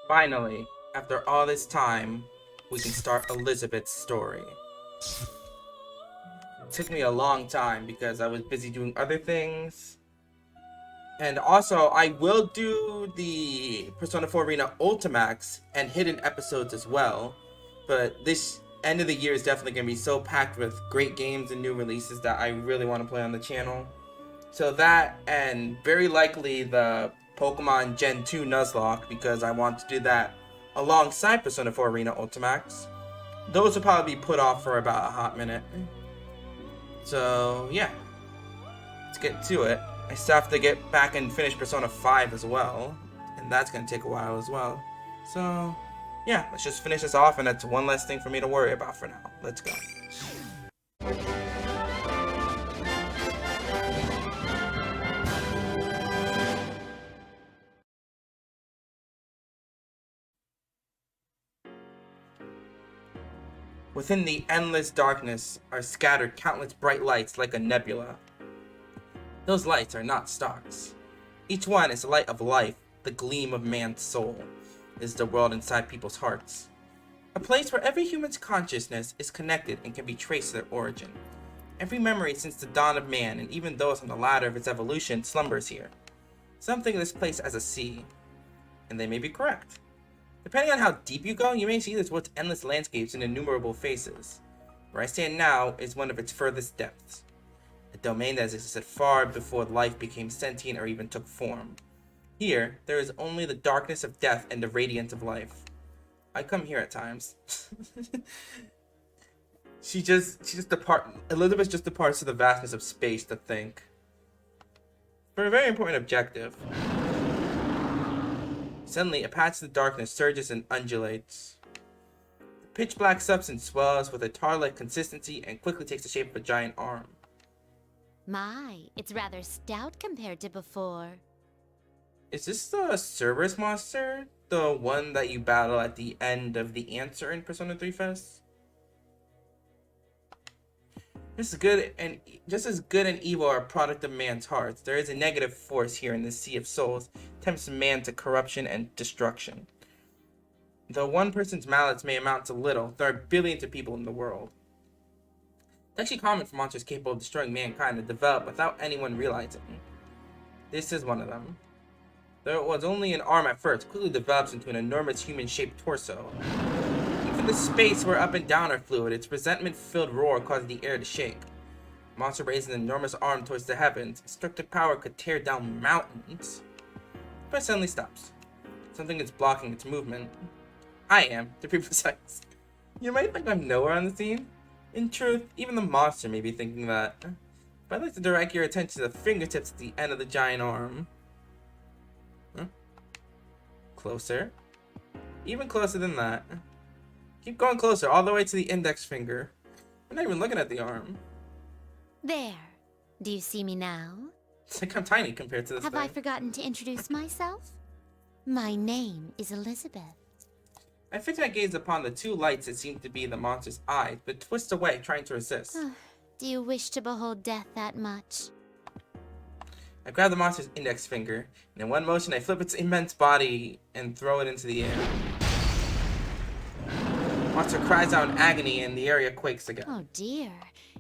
Finally, after all this time, we can start Elizabeth's story. It took me a long time because I was busy doing other things. And also, I will do the Persona 4 Arena Ultimax and hidden episodes as well. But this end of the year is definitely going to be so packed with great games and new releases that I really want to play on the channel. So that, and very likely the Pokemon Gen 2 Nuzlocke, because I want to do that alongside Persona 4 Arena Ultimax. Those will probably be put off for about a hot minute. So yeah, let's get to it. I still have to get back and finish Persona 5 as well, and that's going to take a while as well. So yeah, let's just finish this off, and that's one less thing for me to worry about for now. Let's go. Within the endless darkness are scattered countless bright lights like a nebula. Those lights are not stars. Each one is a light of life, the gleam of man's soul. It is the world inside people's hearts. A place where every human's consciousness is connected and can be traced to their origin. Every memory since the dawn of man, and even those on the ladder of its evolution, slumbers here. Some think of this place as a sea, and they may be correct. Depending on how deep you go, you may see this world's endless landscapes and innumerable faces. Where I stand now is one of its furthest depths. A domain that has existed far before life became sentient or even took form. Here, there is only the darkness of death and the radiance of life. I come here at times. Elizabeth just departs to the vastness of space to think. For a very important objective. Suddenly, a patch of the darkness surges and undulates. The pitch-black substance swells with a tar-like consistency and quickly takes the shape of a giant arm. My, it's rather stout compared to before. Is this the Cerberus monster? The one that you battle at the end of the answer in Persona 3 Fest? Just as good and evil are a product of man's hearts. There is a negative force here in this sea of souls, tempts man to corruption and destruction. Though one person's malice may amount to little, there are billions of people in the world. It's actually common for monsters capable of destroying mankind to develop without anyone realizing. This is one of them. Though it was only an arm at first, quickly develops into an enormous human-shaped torso. Even the space where up and down are fluid, its resentment-filled roar causes the air to shake. The monster raises an enormous arm towards the heavens. Destructive power could tear down mountains. But it suddenly stops. Something is blocking its movement. I am, to be precise. You might think I'm nowhere on the scene. In truth, even the monster may be thinking that. But I'd like to direct your attention to the fingertips at the end of the giant arm. Closer. Even closer than that. Keep going closer, all the way to the index finger. I'm not even looking at the arm. There. Do you see me now? It's like I'm tiny compared to this Have thing. I forgotten to introduce myself? My name is Elizabeth. I fix my gaze upon the two lights that seem to be the monster's eyes, but twist away, trying to resist. Do you wish to behold death that much? I grab the monster's index finger, and in one motion I flip its immense body and throw it into the air. The monster cries out in agony, and the area quakes again. Oh dear.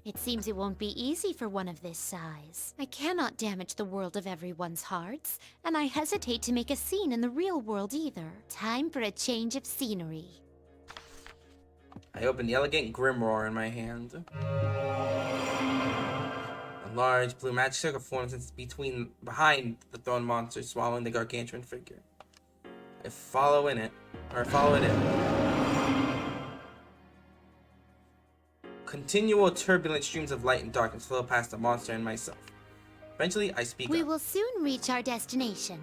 It seems it won't be easy for one of this size. I cannot damage the world of everyone's hearts, and I hesitate to make a scene in the real world either. Time for a change of scenery. I open the elegant Grimroar in my hand. A large blue magic circle forms behind the thrown monster, swallowing the gargantuan figure. I follow it in. Continual turbulent streams of light and darkness flow past the monster and myself. Eventually, I speak We up. will soon reach our destination.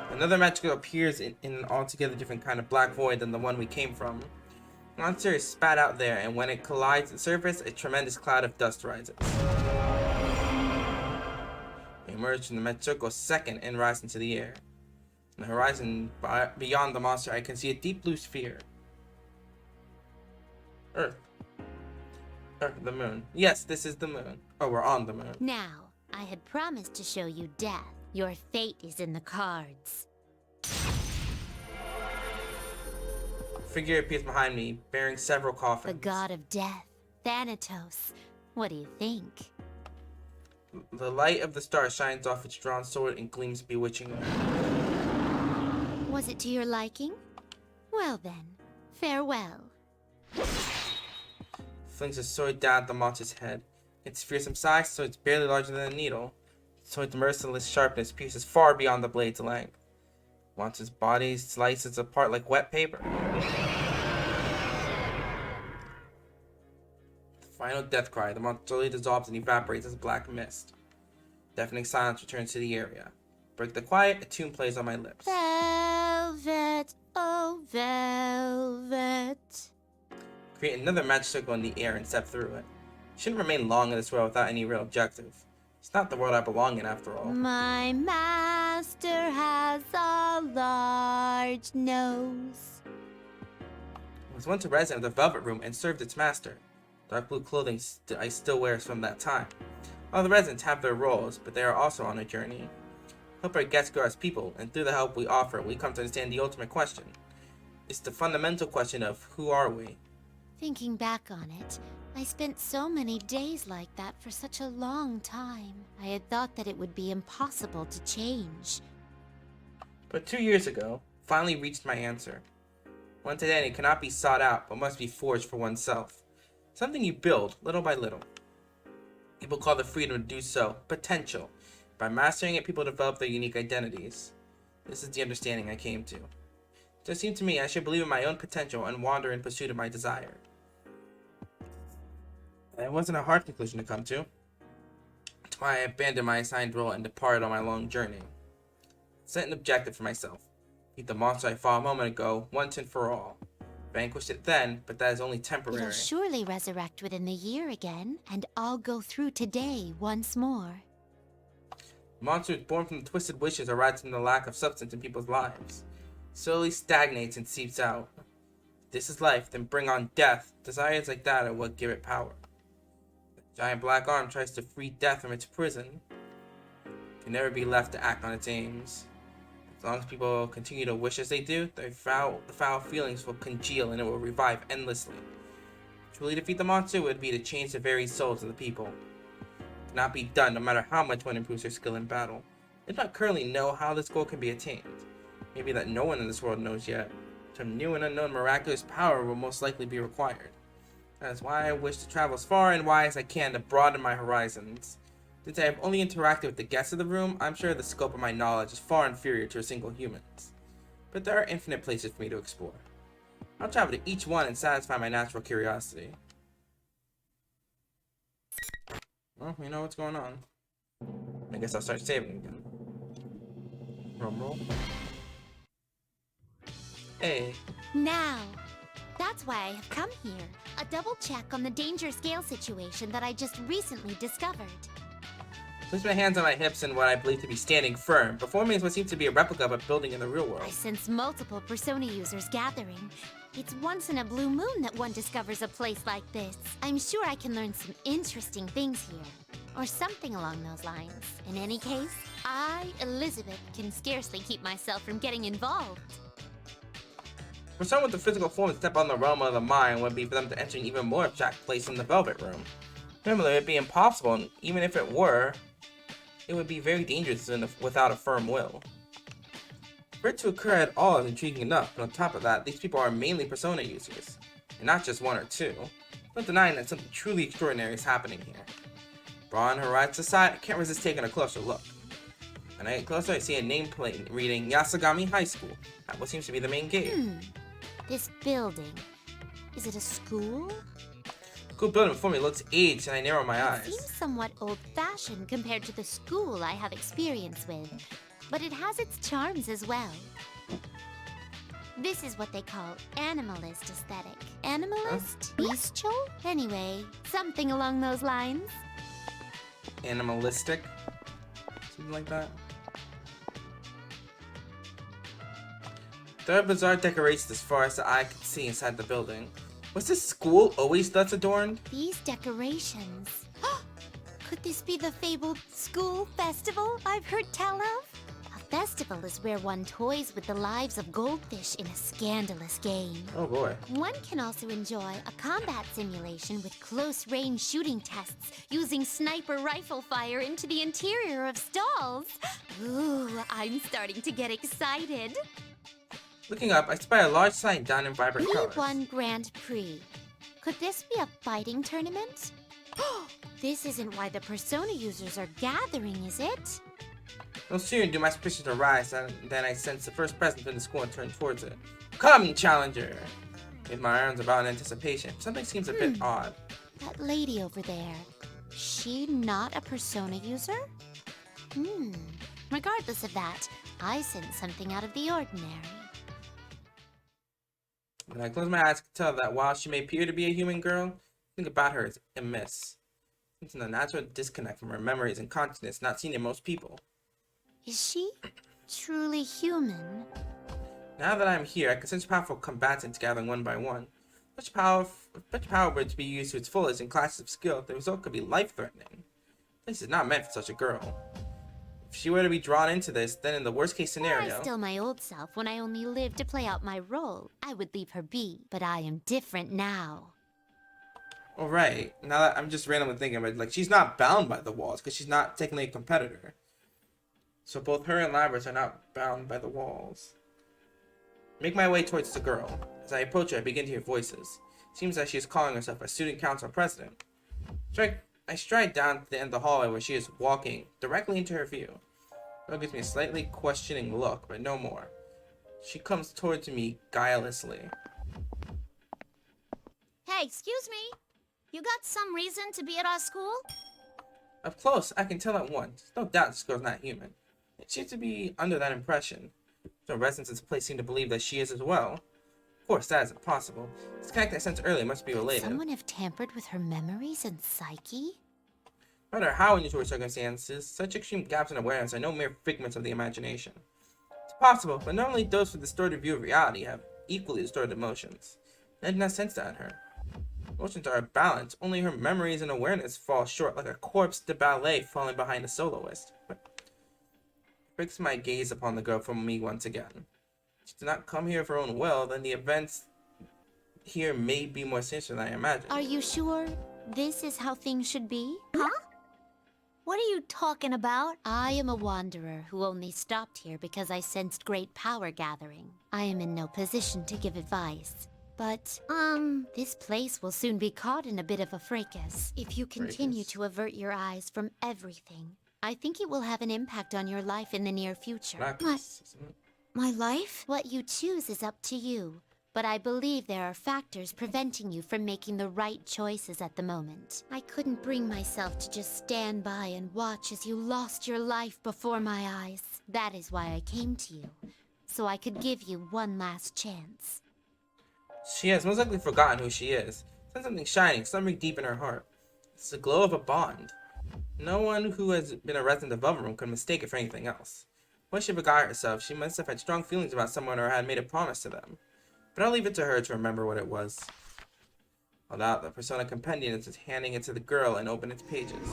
Another magic appears in an altogether different kind of black void than the one we came from. The monster is spat out there, and when it collides with the surface, a tremendous cloud of dust rises. We emerge from the magic circle second and rise into the air. On the horizon beyond the monster, I can see a deep blue sphere. Earth, the moon. Yes, this is the moon. Oh, we're on the moon. Now, I had promised to show you death. Your fate is in the cards. figure appears behind me, bearing several coffins. The god of death, Thanatos. What do you think? The light of the star shines off its drawn sword and gleams bewitchingly. Was it to your liking? Well then, farewell. Flings his sword down at the monster's head. Its fearsome size, so it's barely larger than a needle. The sword's merciless sharpness pierces far beyond the blade's length. The monster's body slices apart like wet paper. The final death cry, the monster slowly dissolves and evaporates as black mist. Deafening silence returns to the area. Break the quiet, a tune plays on my lips. Velvet, oh velvet. Create another magic circle in the air and step through it. Shouldn't remain long in this world without any real objective. It's not the world I belong in, after all. My master has a large nose. I was once a resident of the Velvet Room and served its master. Dark blue clothing I still wears from that time. All the residents have their roles, but they are also on a journey. Help our guests grow as people, and through the help we offer, we come to understand the ultimate question. It's the fundamental question of who are we? Thinking back on it, I spent so many days like that for such a long time. I had thought that it would be impossible to change. But 2 years ago, finally reached my answer. One identity cannot be sought out, but must be forged for oneself. Something you build, little by little. People call the freedom to do so potential. By mastering it, people develop their unique identities. This is the understanding I came to. It just seemed to me I should believe in my own potential and wander in pursuit of my desire. It wasn't a hard conclusion to come to. That's why I abandoned my assigned role and departed on my long journey. Set an objective for myself. Beat the monster I fought a moment ago, once and for all. Vanquished it then, but that is only temporary. It'll surely resurrect within the year again, and I'll go through today once more. The monster is born from the twisted wishes arising from the lack of substance in people's lives. Slowly stagnates and seeps out. If this is life, then bring on death. Desires like that are what give it power. The giant black arm tries to free death from its prison. It can never be left to act on its aims. As long as people continue to wish as they do, the foul feelings will congeal and it will revive endlessly. To truly defeat the monster would be to change the very souls of the people. It cannot be done no matter how much one improves their skill in battle. They do not currently know how this goal can be attained. Maybe that no one in this world knows yet. Some new and unknown miraculous power will most likely be required. That is why I wish to travel as far and wide as I can to broaden my horizons. Since I have only interacted with the guests of the room, I'm sure the scope of my knowledge is far inferior to a single human's. But there are infinite places for me to explore. I'll travel to each one and satisfy my natural curiosity. Well, we know what's going on. I guess I'll start saving again. Drum roll. Hey. Now, that's why I have come here. A double check on the danger scale situation that I just recently discovered. Place my hands on my hips in what I believe to be standing firm, before me is what seems to be a replica of a building in the real world. I sense multiple Persona users gathering. It's once in a blue moon that one discovers a place like this. I'm sure I can learn some interesting things here. Or something along those lines. In any case, I, Elizabeth, can scarcely keep myself from getting involved. For someone with the physical form to step on the realm of the mind would be for them to enter an even more abstract place in the Velvet Room. Remember, it would be impossible, and even if it were, it would be very dangerous without a firm will. For it to occur at all is intriguing enough, but on top of that, these people are mainly Persona users, and not just one or two. Not denying that something truly extraordinary is happening here. Drawing her rights aside, I can't resist taking a closer look. When I get closer, I see a nameplate reading Yasagami High School at what seems to be the main gate. This building, is it a school? The cool building before me looks aged, and I narrow my It eyes. seems somewhat old-fashioned compared to the school I have experience with, but it has its charms as well. This is what they call animalist aesthetic. Animalist? Bestial? Anyway, something along those lines. Animalistic? Something like that. There are bizarre decorations as far as the eye can see inside the building. Was this school always thus adorned? These decorations. Could this be the fabled school festival I've heard tell of? A festival is where one toys with the lives of goldfish in a scandalous game. Oh boy. One can also enjoy a combat simulation with close-range shooting tests using sniper rifle fire into the interior of stalls. Ooh, I'm starting to get excited. Looking up, I spy a large sign down in vibrant colors. P-1 Grand Prix. Could this be a fighting tournament? This isn't why the Persona users are gathering, is it? No sooner do my suspicions arise than I sense the first presence in the school and turn towards it. Come, challenger! With my arms about in anticipation, something seems a bit odd. That lady over there, she not a Persona user? Regardless of that, I sense something out of the ordinary. When I close my eyes, I can tell that while she may appear to be a human girl, something about her is amiss. It's an unnatural disconnect from her memories and consciousness not seen in most people. Is she truly human? Now that I'm here, I can sense powerful combatants gathering one by one. Such power were to be used to its fullest in classes of skill, the result could be life-threatening. This is not meant for such a girl. If she were to be drawn into this, then in the worst-case scenario... Were I still my old self when I only lived to play out my role, I would leave her be. But I am different now. Alright, now that I'm just randomly thinking about it, like, she's not bound by the walls, because she's not technically a competitor. So both her and Labyrinth are not bound by the walls. Make my way towards the girl. As I approach her, I begin to hear voices. Seems like she is calling herself a student council president. I stride down to the end of the hallway where she is walking directly into her view. The girl gives me a slightly questioning look, but no more. She comes towards me guilelessly. Hey, excuse me. You got some reason to be at our school? Up close, I can tell at once. No doubt this girl's not human. It seems to be under that impression. The residents of this place seem to believe that she is as well. Of course, that is impossible. This connect I sensed earlier must be related. Could someone have tampered with her memories and psyche? No matter how unusual circumstances, such extreme gaps in awareness are no mere figments of the imagination. It's possible, but not only those with a distorted view of reality have equally distorted emotions. I did not sense that in her. Emotions are balanced, only her memories and awareness fall short like a corpse de ballet falling behind a soloist. But fix my gaze upon the girl from me once again. She did not come here of her own will, then the events here may be more sinister than I imagined. Are you sure this is how things should be? Huh? What are you talking about? I am a wanderer who only stopped here because I sensed great power gathering. I am in no position to give advice. But, this place will soon be caught in a bit of a fracas. If you continue to avert your eyes from everything, I think it will have an impact on your life in the near future. My life? What you choose is up to you, but I believe there are factors preventing you from making the right choices at the moment. I couldn't bring myself to just stand by and watch as you lost your life before my eyes. That is why I came to you, so I could give you one last chance. She has most likely forgotten who she is. Sense something shining, something deep in her heart. It's the glow of a bond. No one who has been a resident of Overroom could mistake it for anything else. When she forgot herself, she must have had strong feelings about someone or had made a promise to them. But I'll leave it to her to remember what it was. Hold out the Persona Compendium is handing it to the girl and open its pages.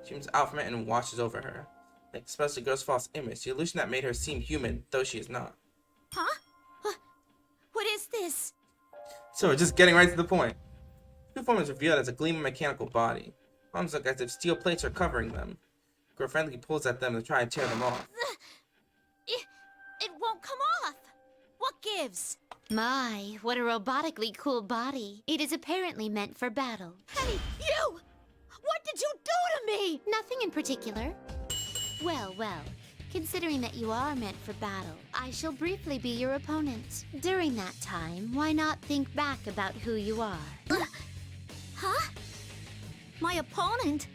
She moves out from it and watches over her. Like especially the girl's false image, the illusion that made her seem human, though she is not. Huh? What is this? So, just getting right to the point. The form is revealed as a gleaming mechanical body. Arms look as if steel plates are covering them. Girl frantically pulls at them to try and tear them off. It won't come off. What gives? My, what a robotically cool body. It is apparently meant for battle. Hey, you! What did you do to me? Nothing in particular. Well, considering that you are meant for battle, I shall briefly be your opponent. During that time, why not think back about who you are? Huh? My opponent?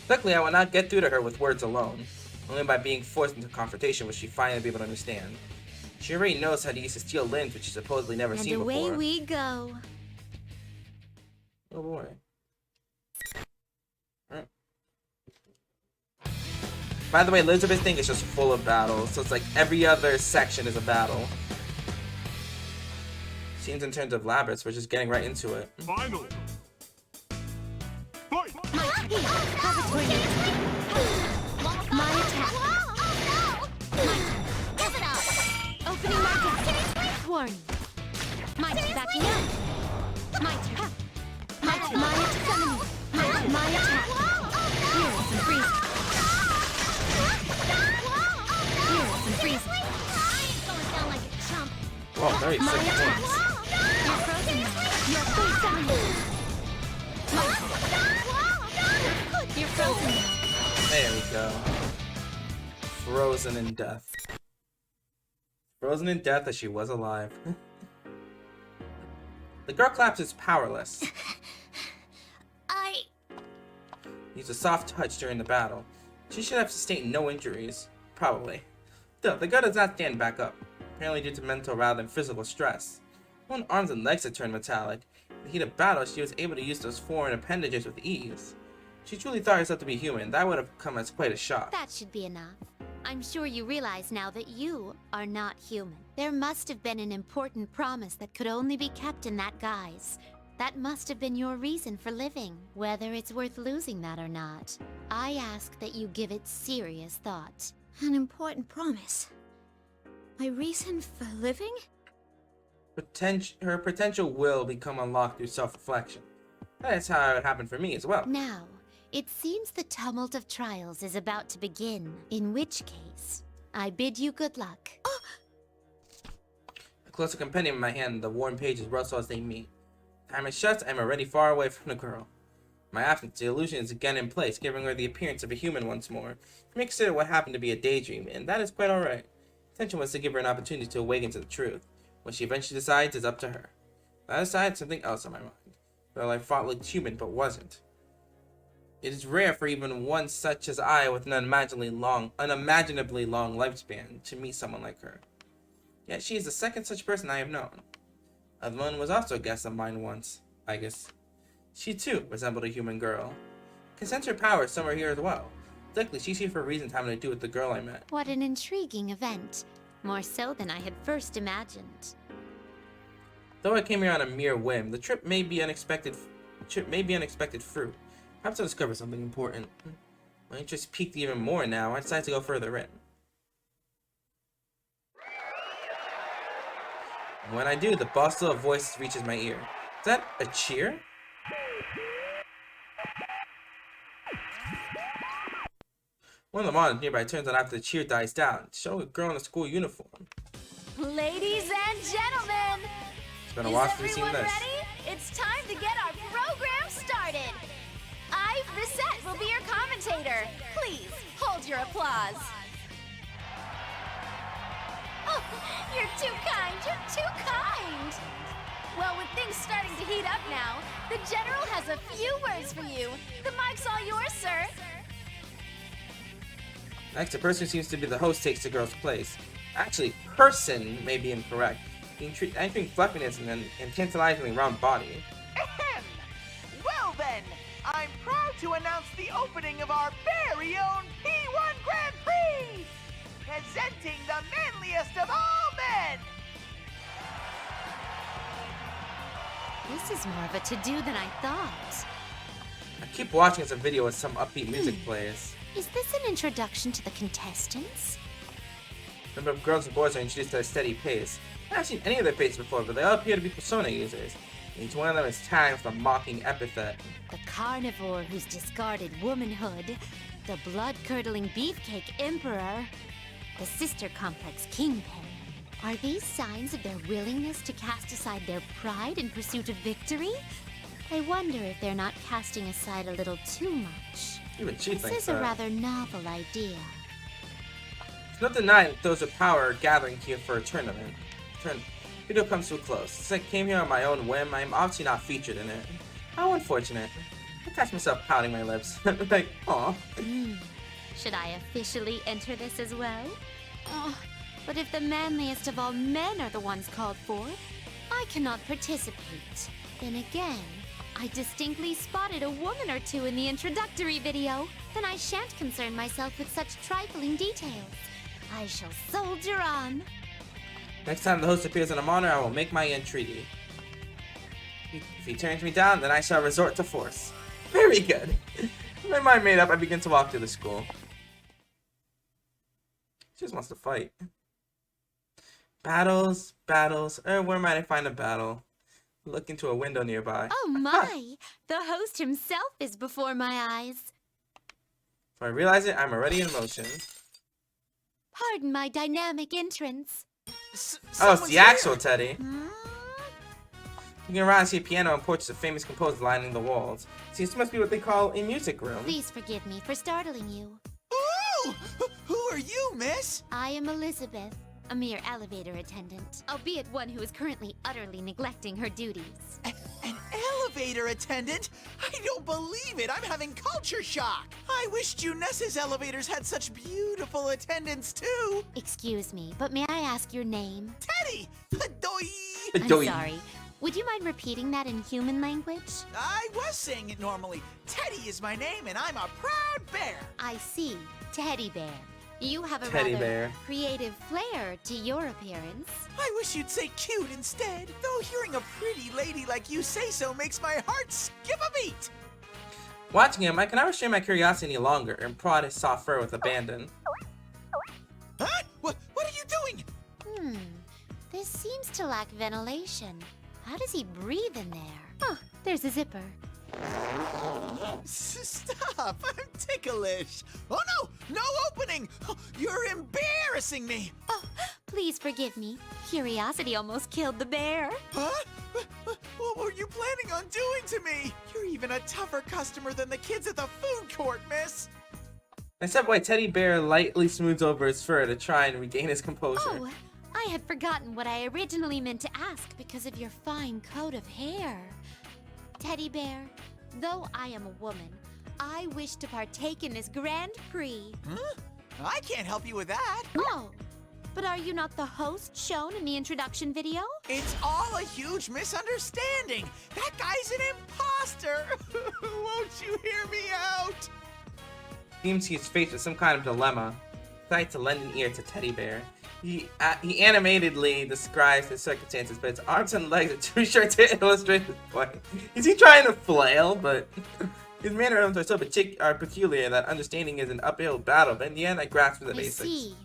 Luckily, I will not get through to her with words alone. Only by being forced into confrontation will she finally be able to understand. She already knows how to use the steel limbs, which she's supposedly never seen before. And away we go. Oh boy. By the way, Elizabeth's thing is just full of battles, so it's like every other section is a battle. Seems in terms of Labyrinth, we're just getting right into it. Final. Fight. My Warning. My turn backing up. My turn. My summoning. My attack. Heroes and freeze. Heroes and freeze. I ain't going down like a chump. Whoa, very My sick attack. points. You're frozen now. You're full summoning. My turn. You're frozen now. There we go. Frozen in death. Frozen in death as she was alive. The girl collapses powerless. Used a soft touch during the battle. She should have sustained no injuries. Probably. Still, the girl does not stand back up. Apparently due to mental rather than physical stress. Her arms and legs had turned metallic. In the heat of battle, she was able to use those foreign appendages with ease. She truly thought herself to be human. That would have come as quite a shock. That should be enough. I'm sure you realize now that you are not human. There must have been an important promise that could only be kept in that guise. That must have been your reason for living. Whether it's worth losing that or not, I ask that you give it serious thought. An important promise. My reason for living? Her potential will become unlocked through self-reflection. That is how it happened for me as well. Now, it seems the tumult of trials is about to begin. In which case, I bid you good luck. A closer compendium in my hand, the worn pages rustle as they meet. Time is shut, I am already far away from the girl. My absence, the illusion is again in place, giving her the appearance of a human once more. You may consider what happened to be a daydream, and that is quite alright. Intention was to give her an opportunity to awaken to the truth. What she eventually decides is up to her. That aside, something else on my mind. Well, I thought looked human, but wasn't. It is rare for even one such as I with an unimaginably long lifespan to meet someone like her. Yet she is the second such person I have known. Another one was also a guest of mine once, I guess. She too resembled a human girl. Can sense her powers somewhere here as well. Likely she's here for reasons having to do with the girl I met. What an intriguing event. More so than I had first imagined. Though I came here on a mere whim, the trip may be unexpected fruit. Perhaps I'll discover something important. My interest piqued even more now. I decided to go further in. When I do, the bustle of voices reaches my ear. Is that a cheer? One of the monitors nearby turns on after the cheer dies down, showing a girl in a school uniform. Ladies and gentlemen, It's been a while since we've seen everyone this. ready? It's time to get our program started. I, Reset, will be your commentator. Please hold your applause. Oh, you're too kind. You're too kind. Well, with things starting to heat up now, the General has a few words for you. The mic's all yours, sir. Next, the person who seems to be the host takes the girl's place. Actually, person may be incorrect. Anything fluffiness and tantalizingly round body. Ahem! Well then, I'm proud to announce the opening of our very own P-1 Grand Prix! Presenting the manliest of all men! This is more of a to-do than I thought. I keep watching as a video with some upbeat music plays. Is this an introduction to the contestants? A number of girls and boys are introduced at a steady pace. I haven't seen any of their faces before, but they all appear to be persona users. Each one of them is tagged with a mocking epithet. The carnivore who's discarded womanhood, the blood-curdling beefcake emperor, the sister complex kingpin. Are these signs of their willingness to cast aside their pride in pursuit of victory? I wonder if they're not casting aside a little too much. Even she This thinks is a that. rather novel idea. It's not denying that those with power are gathering here for a tournament. Video comes to a close. Since I came here on my own whim, I am obviously not featured in it. How unfortunate. I catch myself pouting my lips. Like, aw. Should I officially enter this as well? Oh, but if the manliest of all men are the ones called for, I cannot participate. Then again, I distinctly spotted a woman or two in the introductory video. Then I shan't concern myself with such trifling details. I shall soldier on. Next time the host appears on a monitor, I will make my entreaty. If he turns me down, then I shall resort to force. Very good. With my mind made up, I begin to walk through the school. She just wants to fight. Battles, battles. Where might I find a battle? Look into a window nearby. Oh my! The host himself is before my eyes. If I realize it, I'm already in motion. Pardon my dynamic entrance. Oh, it's the actual Teddy. Hmm? You can around and see a piano and portraits of famous composers lining the walls. See, this must be what they call a music room. Please forgive me for startling you. Ooh! Who are you, miss? I am Elizabeth, a mere elevator attendant, albeit one who is currently utterly neglecting her duties. An elevator attendant? I don't believe it. I'm having culture shock. I wish Junessa's elevators had such beautiful attendants, too. Excuse me, but may I ask your name? Teddy! Doi! I'm Doi. sorry. Would you mind repeating that in human language? I was saying it normally. Teddy is my name, and I'm a proud bear. I see. Teddy Bear. You have a Teddy rather bear. creative flair to your appearance. I wish you'd say cute instead. Though hearing a pretty lady like you say so makes my heart skip a beat. Watching him, I can never restrain my curiosity any longer and prod his soft fur with abandon. Huh? What are you doing? This seems to lack ventilation. How does he breathe in there? Oh, there's a zipper. Stop! I'm ticklish. Oh no! No opening! You're embarrassing me. Oh, please forgive me. Curiosity almost killed the bear. Huh? What were you planning on doing to me? You're even a tougher customer than the kids at the food court, miss. Except while Teddy Bear lightly smooths over his fur to try and regain his composure. Oh, I had forgotten what I originally meant to ask because of your fine coat of hair. Teddy Bear, though I am a woman, I wish to partake in this Grand Prix. Huh? I can't help you with that. Oh, but are you not the host shown in the introduction video? It's all a huge misunderstanding. That guy's an imposter. Won't you hear me out? Seems he's faced with some kind of dilemma. Decides to lend an ear to Teddy Bear. He animatedly describes his circumstances, but his arms and legs are too short to illustrate his point. Is he trying to flail? But his mannerisms are so peculiar that understanding is an uphill battle. But in the end, I grasp the I basics. see.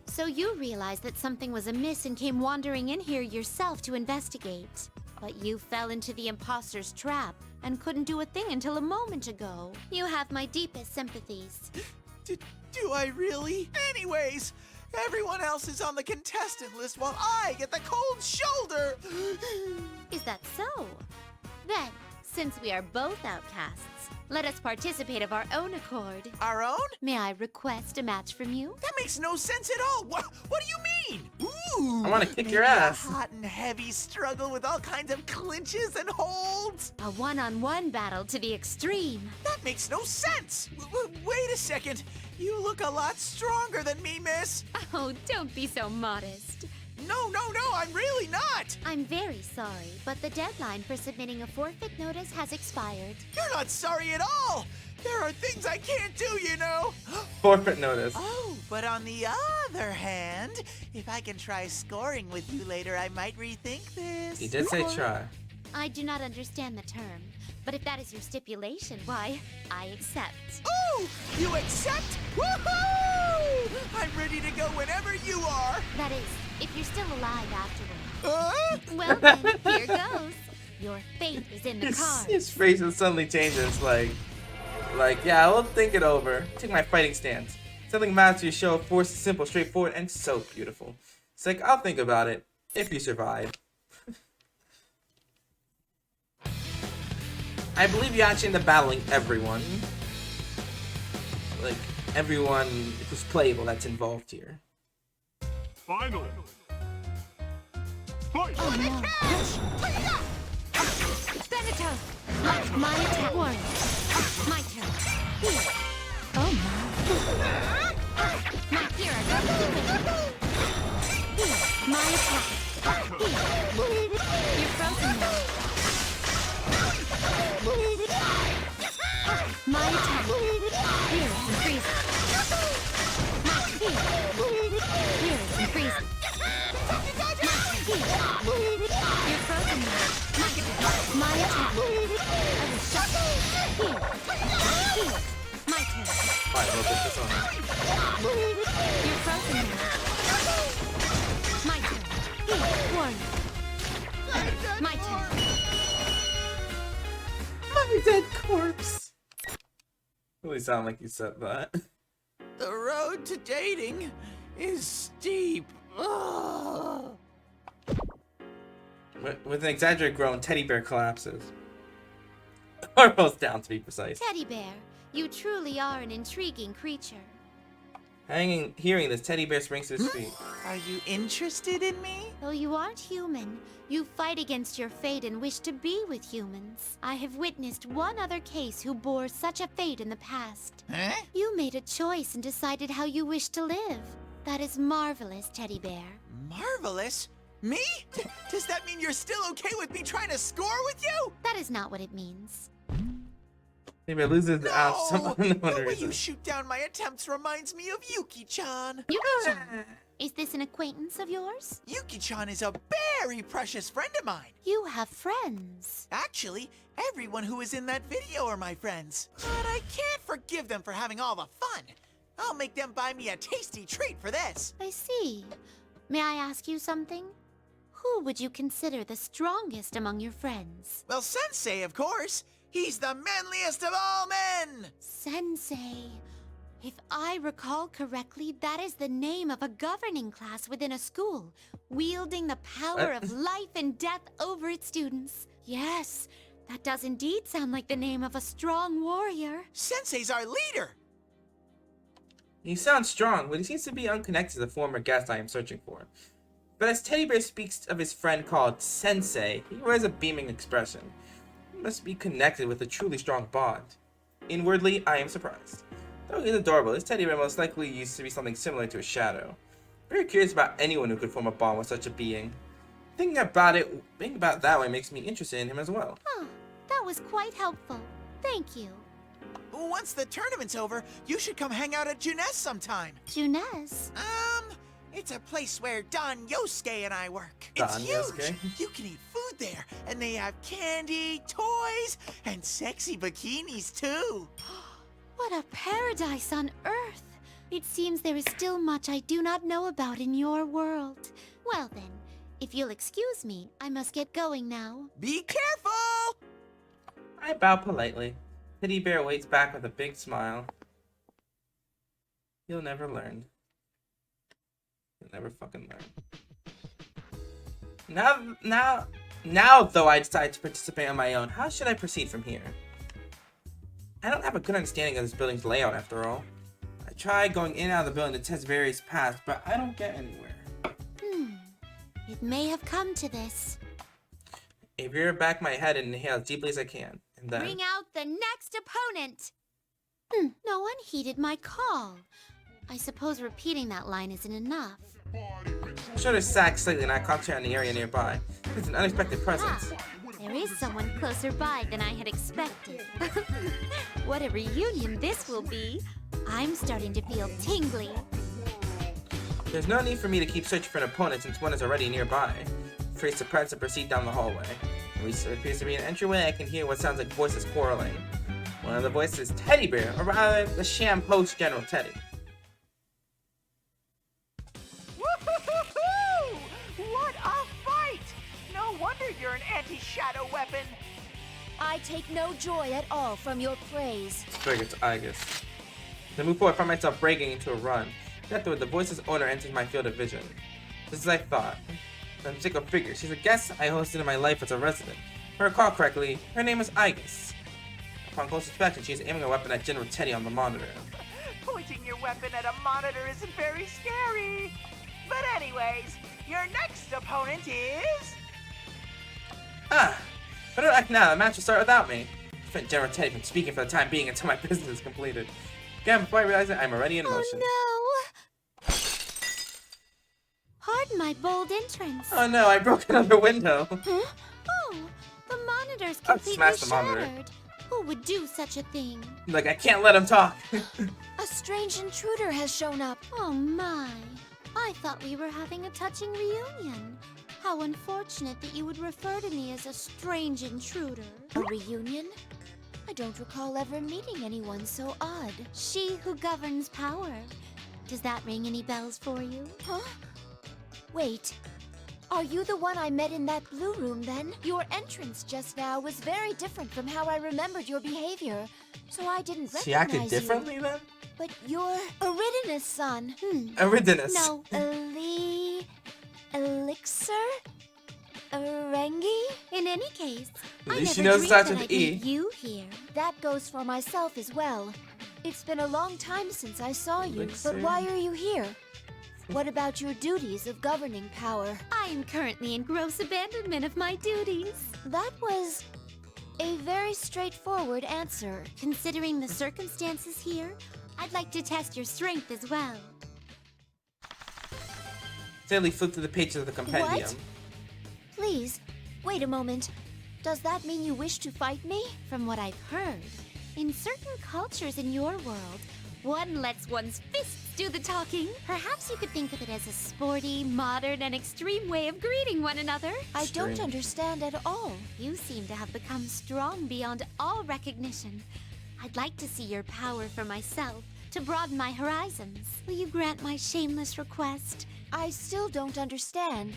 So you realized that something was amiss and came wandering in here yourself to investigate. But you fell into the imposter's trap and couldn't do a thing until a moment ago. You have my deepest sympathies. Do I really? Anyways, everyone else is on the contestant list while I get the cold shoulder. Is that so? Then, since we are both outcasts, let us participate of our own accord. Our own? May I request a match from you? That makes no sense at all. What do you mean? Ooh, I wanna kick your maybe a ass. hot and heavy struggle with all kinds of clinches and holds. A one-on-one battle to the extreme. That makes no sense. Wait a second. You look a lot stronger than me, miss. Oh, don't be so modest. No, I'm really not. I'm very sorry, but the deadline for submitting a forfeit notice has expired. You're not sorry at all. There are things I can't do, you know. Forfeit notice. Oh, but on the other hand, if I can try scoring with you later, I might rethink this. He did say try. I do not understand the term, but if that is your stipulation, why, I accept. Oh, you accept? Woohoo! I'm ready to go whenever you are. That is, if you're still alive afterward. Huh? Well then, here goes. Your fate is in the His cards. face suddenly changes, like, yeah, I'll think it over. Take my fighting stance. Something matters to your show, force is simple, straightforward, and so beautiful. It's like, I'll think about it, if you survive. I believe you actually end up battling everyone. Like, everyone who's playable that's involved here. Final. Fight! Oh no. Benito! My attack. Warning. My turn. Here. Oh my. My hero doesn't do it. Here. My attack. Here. You're frozen now. My attack. Here and freeze. Here. Here and freeze. You're frozen now. My attack. I will shock. Here. Here. My turn. Fine, we'll put this on. You're frozen now. My turn. dead corpse. Really sound like you said that. The road to dating is steep. Ugh. With an exaggerated groan, Teddy Bear collapses. Or falls down, to be precise. Teddy Bear, you truly are an intriguing creature. Hearing this, Teddy Bear springs to his feet. Are you interested in me? Though you aren't human, you fight against your fate and wish to be with humans. I have witnessed one other case who bore such a fate in the past. Huh? You made a choice and decided how you wish to live. That is marvelous, Teddy Bear. Marvelous? Me? Does that mean you're still okay with me trying to score with you? That is not what it means. Teddy Bear loses the No! some The unknown way reason. you shoot down my attempts reminds me of Yuki-chan. Yuki-chan, is this an acquaintance of yours? Yuki-chan is a very precious friend of mine. You have friends. Actually, everyone who is in that video are my friends. But I can't forgive them for having all the fun. I'll make them buy me a tasty treat for this. I see. May I ask you something? Who would you consider the strongest among your friends? Well, Sensei, of course. He's the manliest of all men. Sensei. If I recall correctly, that is the name of a governing class within a school, wielding the power What? of life and death over its students. Yes, that does indeed sound like the name of a strong warrior. Sensei's our leader. He sounds strong, but he seems to be unconnected to the former guest I am searching for. But as Teddy Bear speaks of his friend called Sensei, he wears a beaming expression. He must be connected with a truly strong bond. Inwardly, I am surprised. Though he's adorable, this Teddy Bear most likely used to be something similar to a shadow. Very curious about anyone who could form a bond with such a being. Thinking about that way makes me interested in him as well. Huh, that was quite helpful. Thank you. Once the tournament's over, you should come hang out at Junes sometime. Junes? It's a place where Don Yosuke and I work. Don It's huge. Yosuke? You can eat food there, and they have candy, toys, and sexy bikinis too. What a paradise on Earth! It seems there is still much I do not know about in your world. Well then, if you'll excuse me, I must get going now. Be careful! I bow politely. Teddy Bear waits back with a big smile. You'll never learn. You'll never fucking learn. Now, though I decide to participate on my own, how should I proceed from here? I don't have a good understanding of this building's layout, after all. I tried going in and out of the building to test various paths, but I don't get anywhere. It may have come to this. I veer back my head and inhale as deeply as I can, and then... Bring out the next opponent! No one heeded my call. I suppose repeating that line isn't enough. I should have sagged slightly and I concentrate on the area nearby. It's an unexpected presence. There is someone closer by than I had expected. What a reunion this will be. I'm starting to feel tingly. There's no need for me to keep searching for an opponent since one is already nearby. Free to press and proceed down the hallway. There appears to be an entryway. I can hear what sounds like voices quarreling. One of the voices is Teddy Bear, or rather, the sham host General Teddy. Woo-hoo-hoo-hoo! What a fight! No wonder you're an anti-shadow weapon. I take no joy at all from your praise. Figures, I guess. As I move forward, I find myself breaking into a run. Afterward, the voice's owner enters my field of vision. Just as I thought. A particular figure. She's a guest I hosted in my life as a resident. If I recall correctly, her name is Igus. Upon close inspection, she is aiming a weapon at General Teddy on the monitor. Pointing your weapon at a monitor isn't very scary. But anyways, your next opponent is... Better act now. The match will start without me. Prevent General Teddy from speaking for the time being until my business is completed. Again, before I realize it, I'm already in motion. Oh no! Pardon my bold entrance. Oh no, I broke another window. Huh? Oh, the monitor's I'll completely smash the monitor. shattered. Who would do such a thing? Like, I can't let him talk. A strange intruder has shown up. Oh my. I thought we were having a touching reunion. How unfortunate that you would refer to me as a strange intruder. A reunion? I don't recall ever meeting anyone so odd. She who governs power. Does that ring any bells for you? Huh? Wait. Are you the one I met in that blue room then? Your entrance just now was very different from how I remembered your behavior, so I didn't She recognize acted differently you. then? But you're Eridanus' son. Eridanus. No, Elixir? Erengi? In any case, At I least she never knows it dreamed starts that with I'd E. meet you here. That goes for myself as well. It's been a long time since I saw you, Elixir. but why are you here? What about your duties of governing power? I am currently in gross abandonment of my duties. That was a very straightforward answer. Considering the circumstances here, I'd like to test your strength as well. Stanley flipped through the pages of the compendium. What? Please, wait a moment. Does that mean you wish to fight me? From what I've heard, in certain cultures in your world, one lets one's fists do the talking. Perhaps you could think of it as a sporty, modern, and extreme way of greeting one another. I don't Strange. understand at all. You seem to have become strong beyond all recognition. I'd like to see your power for myself, to broaden my horizons. Will you grant my shameless request? I still don't understand.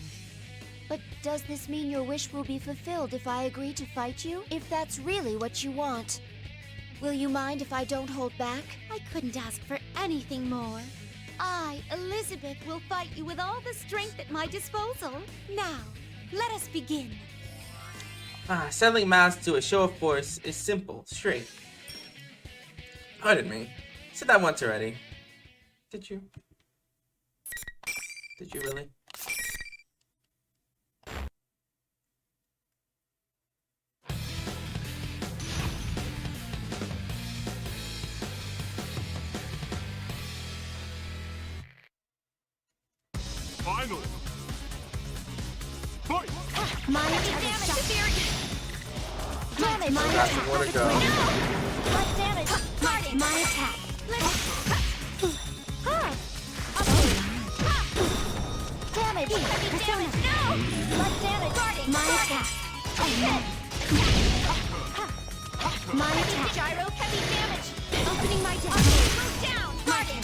But does this mean your wish will be fulfilled if I agree to fight you? If that's really what you want? Will you mind if I don't hold back? I couldn't ask for anything more. I, Elizabeth, will fight you with all the strength at my disposal. Now, let us begin. Settling mass to a show of force is simple, straight. Pardon me. Said that once already. Did you? Did you really? Final. Fight! My attack is damage! Got some more to go. What damage? My attack. Damage! Persona. What damage? My attack. My attack. Gyro heavy damage! Opening my deck. Move down! Guarding!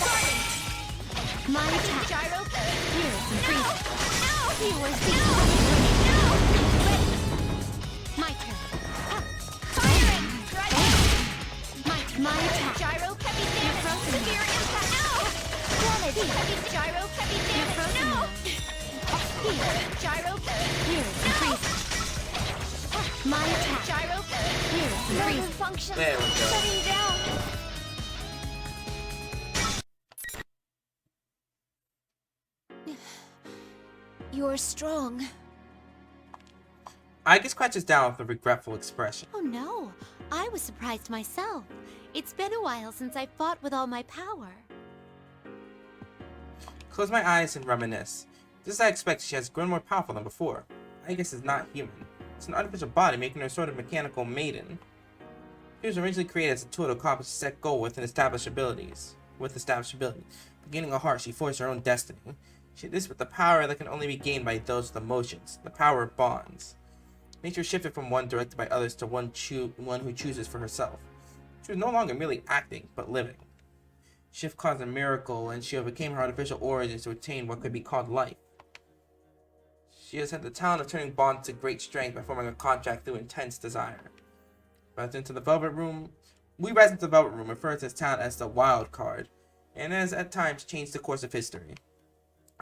My attack. Gyro Here, freeze. You were My turn. firing! Right My attack. Gyro heavy damage! frozen. Severe impact! No! Damage! Heavy gyro heavy damage! frozen. No! Gyro Here, freeze. My attack. Gyro Here, freeze. function There we go. shutting down. You're strong. Ike scratches down with a regretful expression. Oh no, I was surprised myself. It's been a while since I fought with all my power. Close my eyes and reminisce. Just as I expect, she has grown more powerful than before. I guess is not human. It's an artificial body, making her a sort of mechanical maiden. She was originally created as a tool to accomplish a set goal with established abilities. Beginning a heart, she forged her own destiny. She did this with the power that can only be gained by those with emotions, the power of bonds. Nature shifted from one directed by others to one who chooses for herself. She was no longer merely acting, but living. Shift caused a miracle, and she overcame her artificial origins to attain what could be called life. She has had the talent of turning bonds to great strength by forming a contract through intense desire. We rise into the Velvet Room, refers to his talent as the Wild Card, and has at times changed the course of history.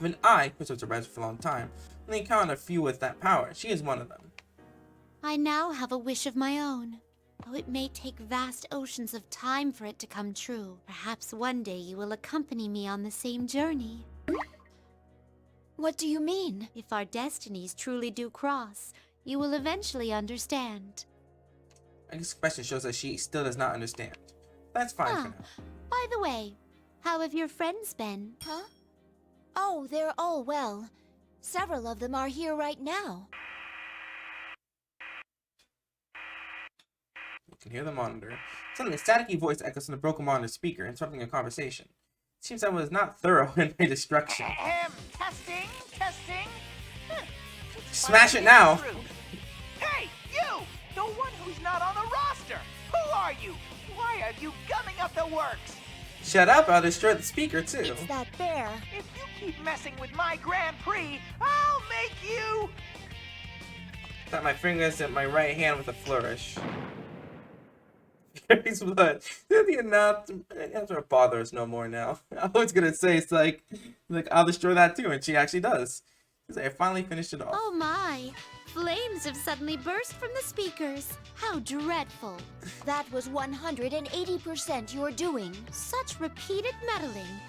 Even I, who served a res for a long time, only encountered a few with that power. She is one of them. I now have a wish of my own. Though it may take vast oceans of time for it to come true, perhaps one day you will accompany me on the same journey. What do you mean? If our destinies truly do cross, you will eventually understand. Ike's question shows that she still does not understand. That's fine for now. By the way, how have your friends been? Huh? Oh, they're all well. Several of them are here right now. You can hear the monitor. Suddenly, a staticky voice echoes from the broken monitor speaker, interrupting a conversation. It seems I was not thorough in my destruction. Testing. Smash it now! Hey, you! The one who's not on the roster! Who are you? Why are you gumming up the works? Shut up, I'll destroy the speaker too. It's that bear. If you keep messing with my Grand Prix, I'll make you... Tap my fingers at my right hand with a flourish. Gary's blood. The announcer bother us no more now. I was gonna say it's like I'll destroy that too, and she actually does. She's like, I finally finished it off. Oh my! Flames have suddenly burst from the speakers. How dreadful. That was 180% your doing. Such repeated meddling.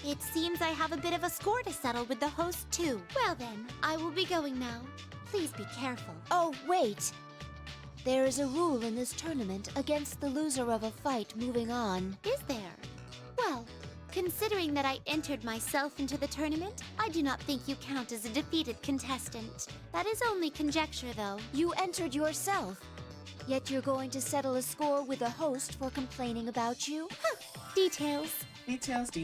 It seems I have a bit of a score to settle with the host too. Well then, I will be going now. Please be careful. Oh, wait. There is a rule in this tournament against the loser of a fight moving on. Is there? Well, considering that I entered myself into the tournament, I do not think you count as a defeated contestant. That is only conjecture, though. You entered yourself. Yet you're going to settle a score with the host for complaining about you? Details. Details.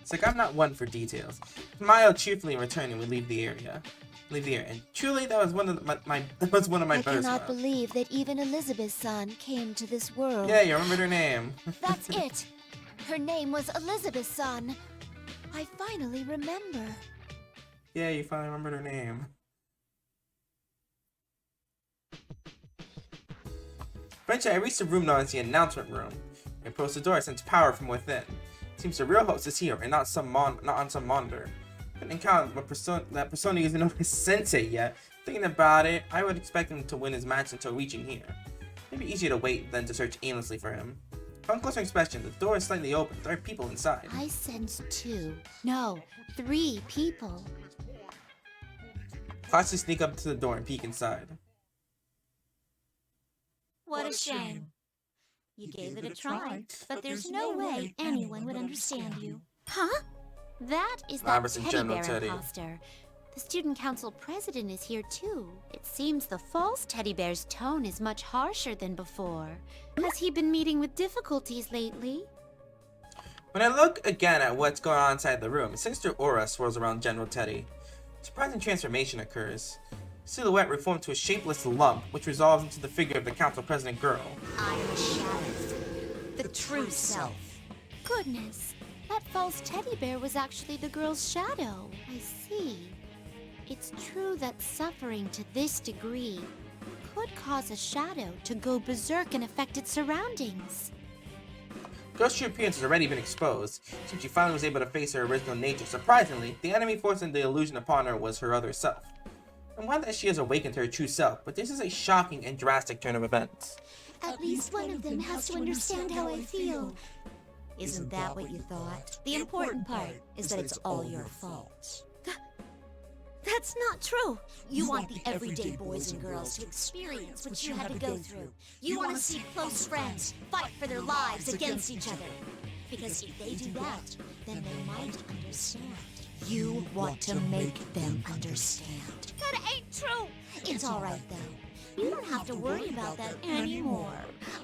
It's like I'm not one for details. Mayo cheerfully returning would leave the area. And truly, that was one of my I better cannot spots. believe that even Elizabeth's son came to this world. Yeah, you remembered her name. That's it. Her name was Elizabeth's son. I finally remember. Yeah, you finally remembered her name. Eventually, I reached the room known as the announcement room. I approached the door, I sensed power from within. It seems the real host is here, and not on some monitor. I couldn't encounter that persona isn't known as Sensei yet. Thinking about it, I would expect him to win his match until reaching here. It'd be easier to wait than to search aimlessly for him. Upon closer inspection, the door is slightly open. There are people inside. I sense 3 people. Cautiously sneak up to the door and peek inside. What a shame. You gave it a try, but there's no way anyone would understand you. Huh? That is that Robertson teddy General bear Teddy. imposter. The student council president is here too. It seems the false teddy bear's tone is much harsher than before. Has he been meeting with difficulties lately? When I look again at what's going on inside the room, a sinister aura swirls around General Teddy. A surprising transformation occurs. Silhouette reformed to a shapeless lump, which resolves into the figure of the council president girl. I am a shadow. The true self. Goodness, that false teddy bear was actually the girl's shadow. I see. It's true that suffering to this degree could cause a shadow to go berserk and affect its surroundings. Girl's true appearance has already been exposed, since she finally was able to face her original nature. Surprisingly, the enemy forcing the illusion upon her was her other self. I'm glad that she has awakened to her true self, but this is a shocking and drastic turn of events. At least one of them has to understand how I feel. Isn't that what you thought? The important part is that it's all your fault. That's not true. You want the everyday boys and girls to experience what you had to go through. You want to see close friends fight for their lives against each other. Because if they do that, then they might understand. You want to make them understand. That ain't true. It's all right, though. You don't have to worry about that anymore.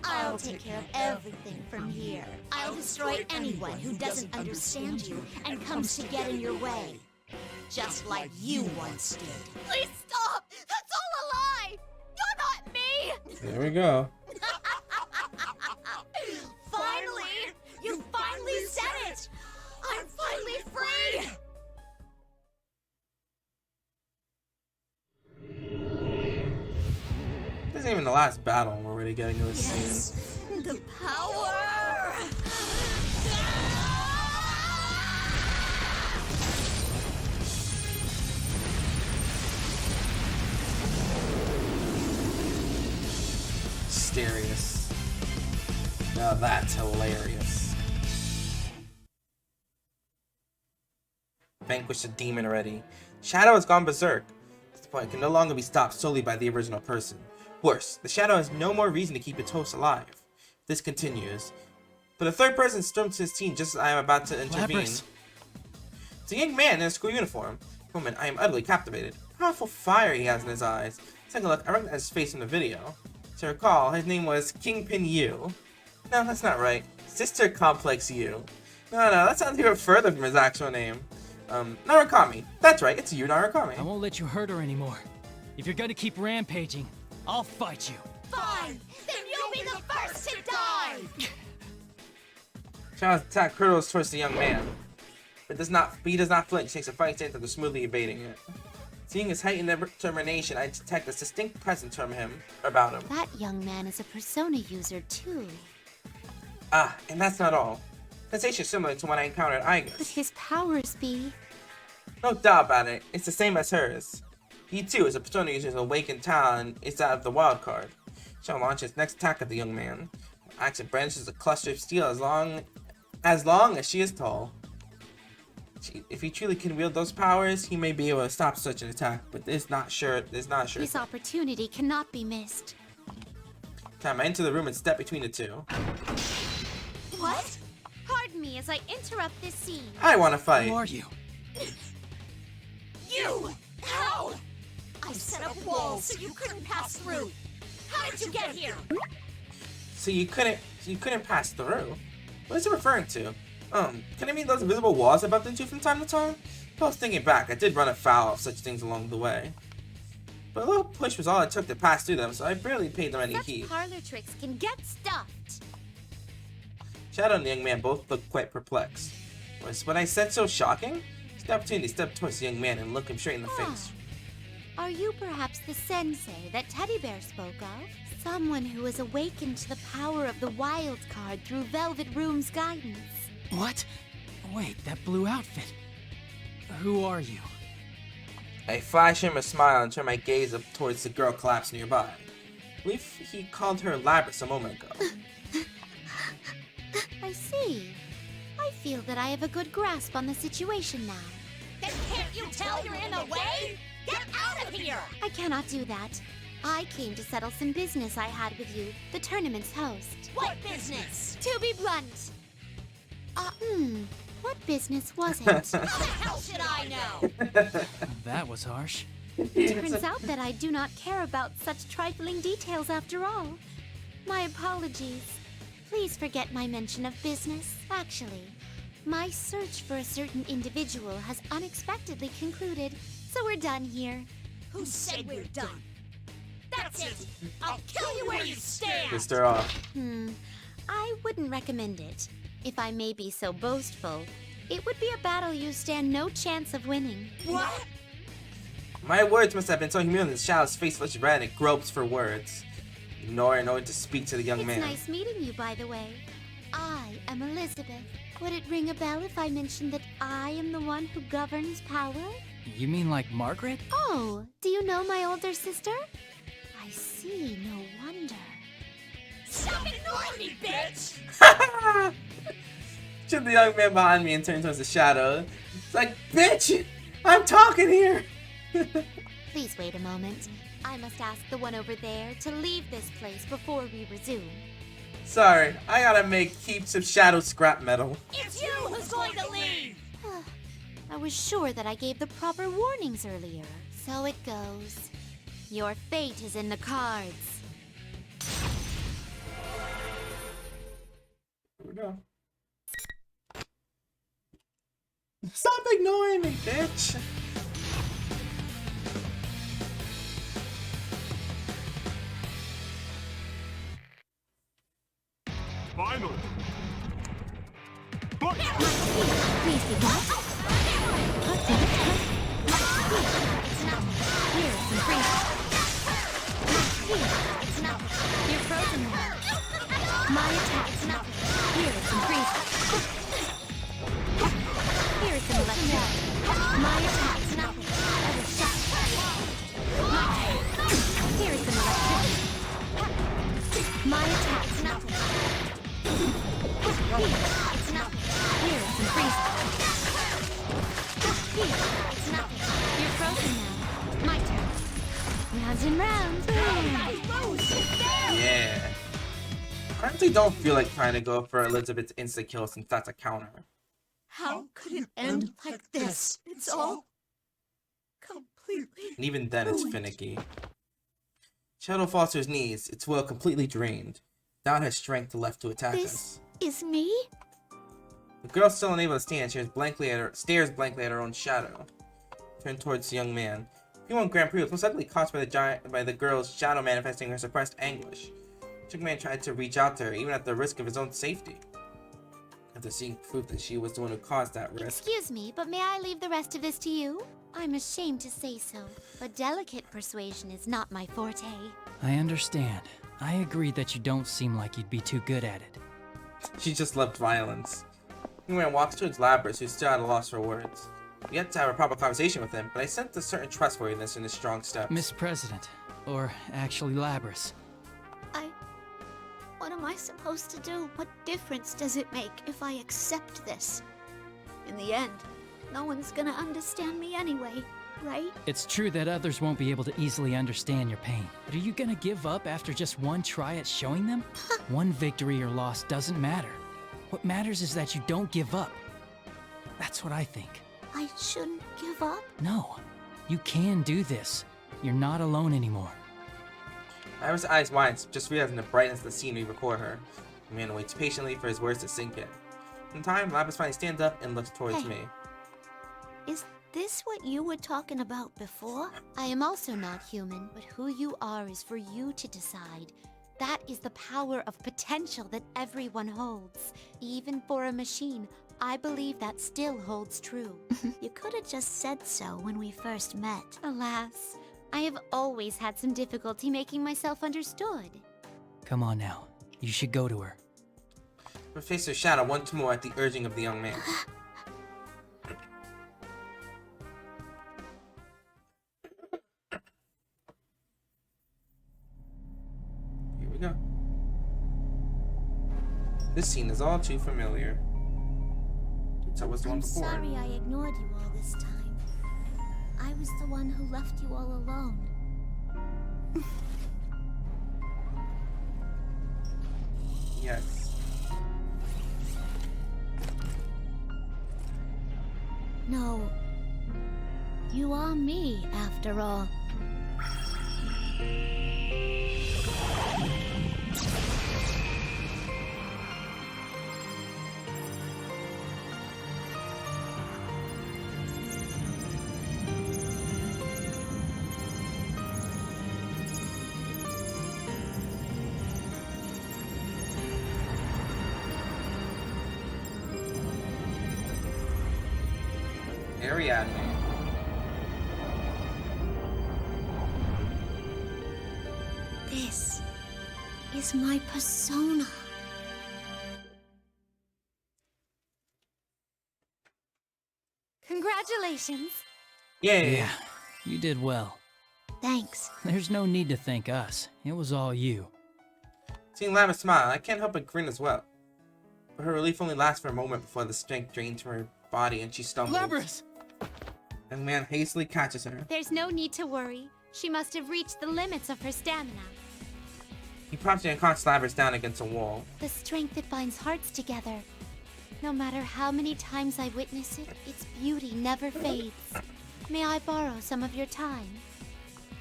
I'll take care of everything from here. I'll destroy anyone who doesn't understand you and comes to get in your way. Just like you once did. Please stop! That's all a lie! You're not me! There we go. Finally! You finally said it! I'm finally free! This isn't even the last battle, and we're already getting to this scene. The power! Mysterious. Now that's hilarious. Vanquish the demon already. Shadow has gone berserk. This point can no longer be stopped solely by the original person. Worse, the Shadow has no more reason to keep its host alive. This continues. But a third person storms his team just as I am about to intervene. Lapras. It's a young man in a school uniform. Moment, I am utterly captivated. Powerful fire he has in his eyes. Take a look, I recognize his face from the video. To recall, his name was Kingpin Yu. No, that's not right. Sister Complex Yu. No, that sounds even further from his actual name. Narukami. That's right, it's Yu Narukami. I won't let you hurt her anymore. If you're gonna keep rampaging, I'll fight you. Fine! Then you'll be the first to die! Shadow's attack hurtles towards the young man, but he does not flinch. He takes a fighting stance after smoothly evading it. Seeing his heightened determination, I detect a distinct presence from him about him. That young man is a persona user too. Ah, and that's not all. Sensation similar to one I encountered at Could Igus. his powers be? No doubt about it, it's the same as hers. He too is a persona user's awakened talent is that of the wild card. Shall launch his next attack at the young man. Action brandishes a cluster of steel as long as she is tall. If he truly can wield those powers, he may be able to stop such an attack, but it's not sure. This opportunity cannot be missed. Time I enter the room and step between the two. What? Pardon me as I interrupt this scene. I want to fight. Who are you? You! How? I set up walls so you couldn't pass through. How did you get here? So you couldn't pass through. What is it referring to? Can it mean those invisible walls I bumped into from time to time? If I was thinking back, I did run afoul of such things along the way. But a little push was all it took to pass through them, so I barely paid them any Such heed. parlor tricks can get stuffed. Shadow and the young man both looked quite perplexed. Was what I said so shocking? It's the opportunity to step towards the young man and look him straight in the face. Are you perhaps the sensei that Teddy Bear spoke of? Someone who has awakened to the power of the wild card through Velvet Room's guidance. What? Wait, that blue outfit. Who are you? I flash him a smile and turn my gaze up towards the girl collapsed nearby. I believe he called her Labrys a moment ago. I see. I feel that I have a good grasp on the situation now. Then can't you tell you're in the way? Get out of here! I cannot do that. I came to settle some business I had with you, the tournament's host. What business? To be blunt. What business was it? How the hell should I know? That was harsh. Turns out that I do not care about such trifling details after all. My apologies. Please forget my mention of business. Actually, my search for a certain individual has unexpectedly concluded, so we're done here. Who said we're done? That's it! I'll kill you where you stand! Pissed her off. I wouldn't recommend it. If I may be so boastful, it would be a battle you stand no chance of winning. What? My words must have been so humiliating that Shadow's face flushes red and it gropes for words. Ignore in order to speak to the young It's man. nice meeting you, by the way. I am Elizabeth. Would it ring a bell if I mentioned that I am the one who governs power? You mean like Margaret? Oh, do you know my older sister? I see, no wonder. Stop ignoring me, bitch! Shoot the young man behind me and turn towards the shadow. It's like, bitch! I'm talking here! Please wait a moment. I must ask the one over there to leave this place before we resume. Sorry, I gotta make heaps of shadow scrap metal. It's you who's going to leave! I was sure that I gave the proper warnings earlier. So it goes. Your fate is in the cards. Here we go. Stop ignoring me, bitch! Finally. Please be quiet. Here, some freezing. Here, it's nothing. You're frozen now. My attack's nothing. Here is some freezing. Here is some electric. My attack's nothing. I was shot. Here is some electricity. My attack's nothing. Here, it's nothing. Here is some freezing. Here, it's nothing. You're frozen now. My turn. Round and round. Yeah. I honestly don't feel like trying to go for Elizabeth's insta kill since that's a counter. How could it end like this? It's all completely... And even then, it's finicky. Shadow falls to his knees, its will completely drained. Without his strength left to attack us. This is me? The girl, still unable to stand, stares blankly at her own shadow. Turned towards the young man. P-1 Grand Prix was most likely caused by the girl's shadow manifesting her suppressed anguish. The young man tried to reach out to her, even at the risk of his own safety. after seeing proof that she was the one who caused that risk. Excuse me, but may I leave the rest of this to you? I'm ashamed to say so, but delicate persuasion is not my forte. I understand. I agree that you don't seem like you'd be too good at it. She just loved violence. Wingman walks towards Labras, who's still at a loss for words. We had to have a proper conversation with him, but I sensed a certain trustworthiness in his strong steps. Miss President, or actually Labras. What am I supposed to do? What difference does it make if I accept this? In the end, no one's gonna understand me anyway, right? It's true that others won't be able to easily understand your pain. But are you gonna give up after just one try at showing them? One victory or loss doesn't matter. What matters is that you don't give up. That's what I think. I shouldn't give up? No, you can do this. You're not alone anymore. Labras' eyes widen, just realizing the brightness of the scenery before her. The man waits patiently for his words to sink in. In time, Labras finally stands up and looks towards Hey. me. Is this what you were talking about before? I am also not human, but who you are is for you to decide. That is the power of potential that everyone holds. Even for a machine, I believe that still holds true. You could have just said so when we first met. Alas, I have always had some difficulty making myself understood. Come on now. You should go to her. Her face her shadow once more at the urging of the young man. Here we go. This scene is all too familiar. So was the one I'm before. sorry I ignored you all this time. I was the one who left you all alone. Yes. No. You are me, after all. Ariadne. This is my persona. Congratulations! Yay! Yeah, you did well. Thanks. There's no need to thank us. It was all you. Seeing Labras smile, I can't help but grin as well. But her relief only lasts for a moment before the strength drains from her body and she stumbles. Labras! And the man hastily catches her. There's no need to worry. She must have reached the limits of her stamina. He prompts the unconscious Labras down against a wall. The strength that binds hearts together. No matter how many times I witness it, its beauty never fades. May I borrow some of your time?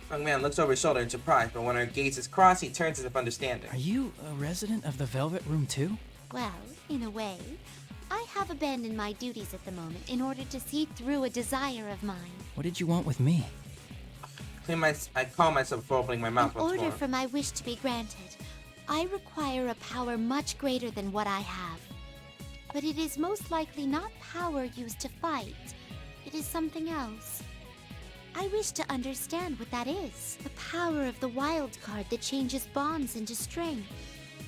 The young man looks over his shoulder in surprise, but when her gazes cross, he turns as if understanding. Are you a resident of the Velvet Room too? Well, in a way, I have abandoned my duties at the moment in order to see through a desire of mine. What did you want with me? I call myself before opening my mouth In once order more. for my wish to be granted, I require a power much greater than what I have. But it is most likely not power used to fight. It is something else. I wish to understand what that is. The power of the wild card that changes bonds into strength.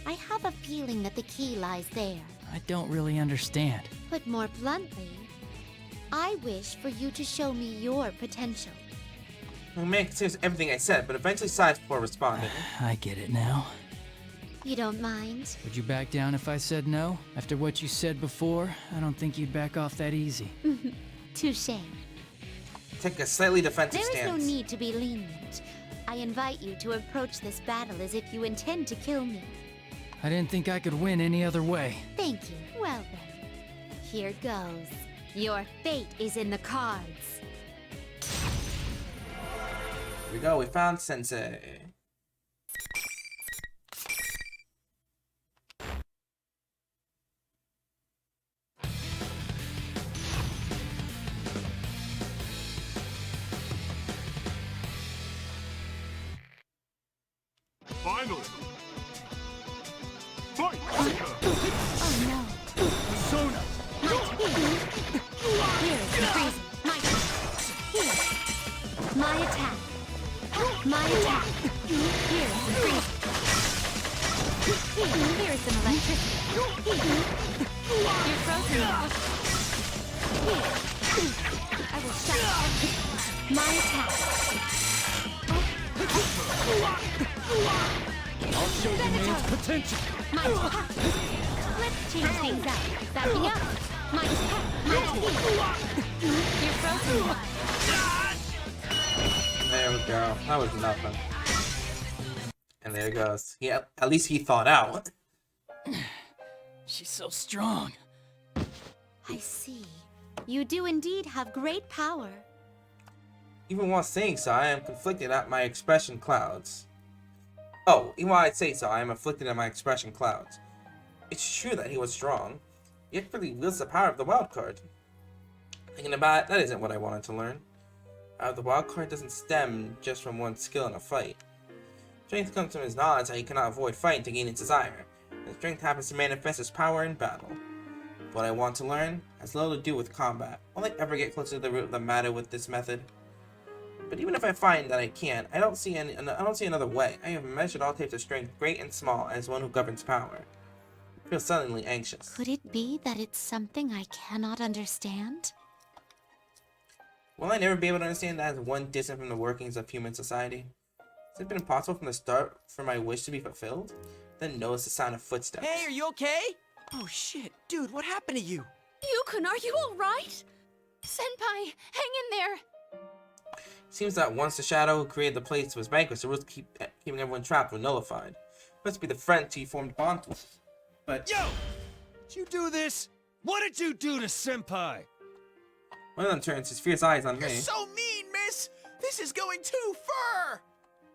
I have a feeling that the key lies there. I don't really understand. Put more bluntly, I wish for you to show me your potential. The young man considers everything I said, but eventually sighs before responding. I get it now. You don't mind? Would you back down if I said no? After what you said before, I don't think you'd back off that easy. Touche. Take a slightly defensive There is stance. no need to be lenient. I invite you to approach this battle as if you intend to kill me. I didn't think I could win any other way. Thank you. Well then, here goes. Your fate is in the cards. Here we go, we found Sensei. Finally! Fight! Oh no. So My attack. Here's some freeze. Here's some electricity. You're frozen now. Here. I will shut you. My attack. I'll show the man's potential. My attack. Let's change things up. Backing up. My attack. My attack. You're frozen now. There we go. That was nothing. And there it goes. Yeah, at least he thought out. She's so strong. I see. You do indeed have great power. Even while saying so, I am conflicted at my expression clouds. Oh, even while I say so, I am afflicted at my expression clouds. It's true that he was strong, yet really wields the power of the wild card. Thinking about it, that isn't what I wanted to learn. The wild card doesn't stem just from one's skill in a fight. Strength comes from his knowledge that he cannot avoid fighting to gain its desire, and strength happens to manifest as power in battle. What I want to learn has little to do with combat. Will I ever get closer to the root of the matter with this method? But even if I find that I can't, I don't see another way. I have measured all types of strength, great and small, as one who governs power. I feel suddenly anxious. Could it be that it's something I cannot understand? Will I never be able to understand that as one distant from the workings of human society? Has it been impossible from the start for my wish to be fulfilled? Then notice the sound of footsteps. Hey, are you okay? Oh shit, dude, what happened to you? Yukon, are you alright? Senpai, hang in there! Seems that once the shadow who created the place was vanquished, the rules keeping everyone trapped were nullified. Must be the friends he formed bonds with. But Yo! Did you do this? What did you do to Senpai? one of them turns his fierce eyes on You're me. so mean, miss! This is going too far!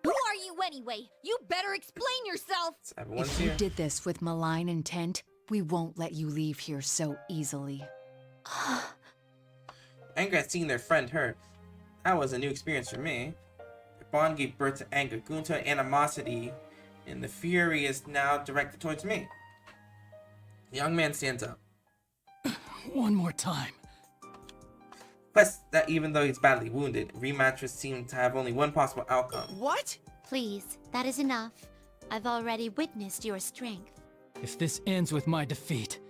Who are you anyway? You better explain yourself! Everyone's If you here. did this with malign intent, we won't let you leave here so easily. Anger at seeing their friend hurt. That was a new experience for me. The bond gave birth to anger, grew into animosity, and the fury is now directed towards me. The young man stands up. One more time. Plus, that even though he's badly wounded, rematches seem to have only one possible outcome. What? Please, that is enough. I've already witnessed your strength. If this ends with my defeat,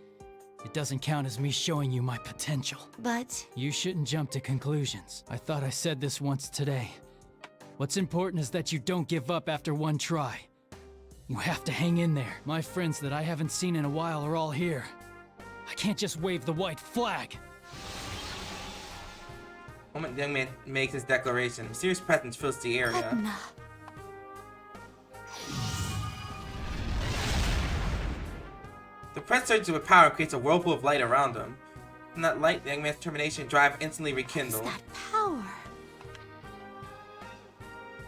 it doesn't count as me showing you my potential. But You shouldn't jump to conclusions. I thought I said this once today. What's important is that you don't give up after one try. You have to hang in there. My friends that I haven't seen in a while are all here. I can't just wave the white flag. The moment the young man makes his declaration, a mysterious presence fills the area. Edna. The prince surges with power and creates a whirlpool of light around him. From that light, the young man's determination and drive instantly What is rekindle. that power?